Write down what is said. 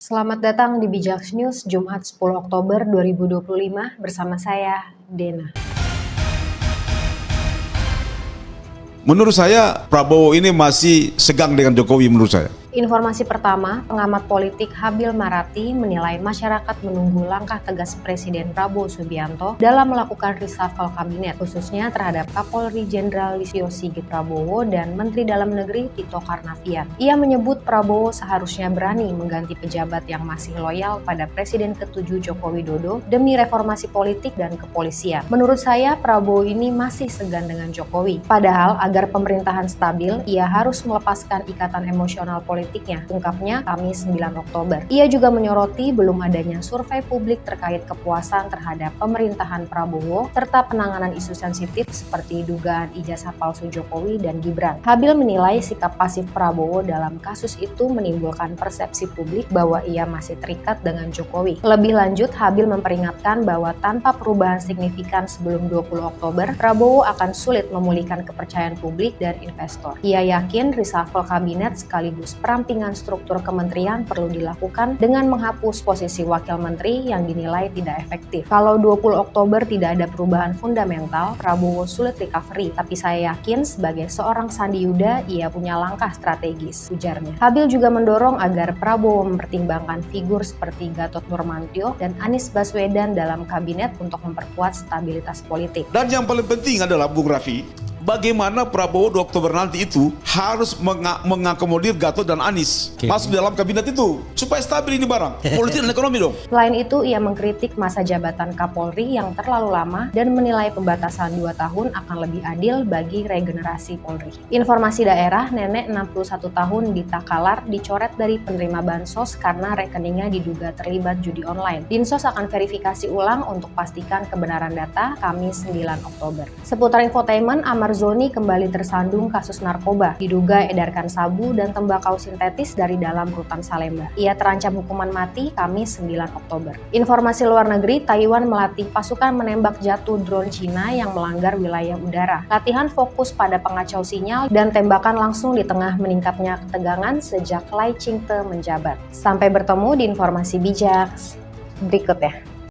Selamat datang di Bijak News Jumat 10 Oktober 2025 bersama saya, Dena. Menurut saya Prabowo ini masih segang dengan Jokowi menurut saya. Informasi pertama, pengamat politik Habil Marati menilai masyarakat menunggu langkah tegas Presiden Prabowo Subianto dalam melakukan reshuffle kabinet, khususnya terhadap Kapolri Jenderal Listio Sigit Prabowo dan Menteri Dalam Negeri Tito Karnavian. Ia menyebut Prabowo seharusnya berani mengganti pejabat yang masih loyal pada Presiden ke-7 Joko Widodo demi reformasi politik dan kepolisian. Menurut saya, Prabowo ini masih segan dengan Jokowi. Padahal agar pemerintahan stabil, ia harus melepaskan ikatan emosional politiknya, ungkapnya Kamis 9 Oktober. Ia juga menyoroti belum adanya survei publik terkait kepuasan terhadap pemerintahan Prabowo serta penanganan isu sensitif seperti dugaan ijazah palsu Jokowi dan Gibran. Habil menilai sikap pasif Prabowo dalam kasus itu menimbulkan persepsi publik bahwa ia masih terikat dengan Jokowi. Lebih lanjut, Habil memperingatkan bahwa tanpa perubahan signifikan sebelum 20 Oktober, Prabowo akan sulit memulihkan kepercayaan publik dan investor. Ia yakin reshuffle kabinet sekaligus perampingan struktur kementerian perlu dilakukan dengan menghapus posisi wakil menteri yang dinilai tidak efektif. Kalau 20 Oktober tidak ada perubahan fundamental, Prabowo sulit recovery, tapi saya yakin sebagai seorang Sandi Yuda, ia punya langkah strategis, ujarnya. Habil juga mendorong agar Prabowo mempertimbangkan figur seperti Gatot Nurmantio dan Anies Baswedan dalam kabinet untuk memperkuat stabilitas politik. Dan yang paling penting adalah Bung Raffi, bagaimana Prabowo 2 Oktober nanti itu harus mengakomodir Gatot dan Anies masuk dalam kabinet itu supaya stabil ini barang politik dan ekonomi dong. Selain itu, ia mengkritik masa jabatan Kapolri yang terlalu lama dan menilai pembatasan 2 tahun akan lebih adil bagi regenerasi Polri. Informasi daerah, nenek 61 tahun di Takalar dicoret dari penerima bansos karena rekeningnya diduga terlibat judi online. Dinsos akan verifikasi ulang untuk pastikan kebenaran data Kamis 9 Oktober. Seputar infotainment, Zoni kembali tersandung kasus narkoba, diduga edarkan sabu dan tembakau sintetis dari dalam rutan Salemba. Ia terancam hukuman mati Kamis 9 Oktober. Informasi luar negeri, Taiwan melatih pasukan menembak jatuh drone Cina yang melanggar wilayah udara. Latihan fokus pada pengacau sinyal dan tembakan langsung di tengah meningkatnya ketegangan sejak Lai Ching-te menjabat. Sampai bertemu di informasi bijak berikutnya.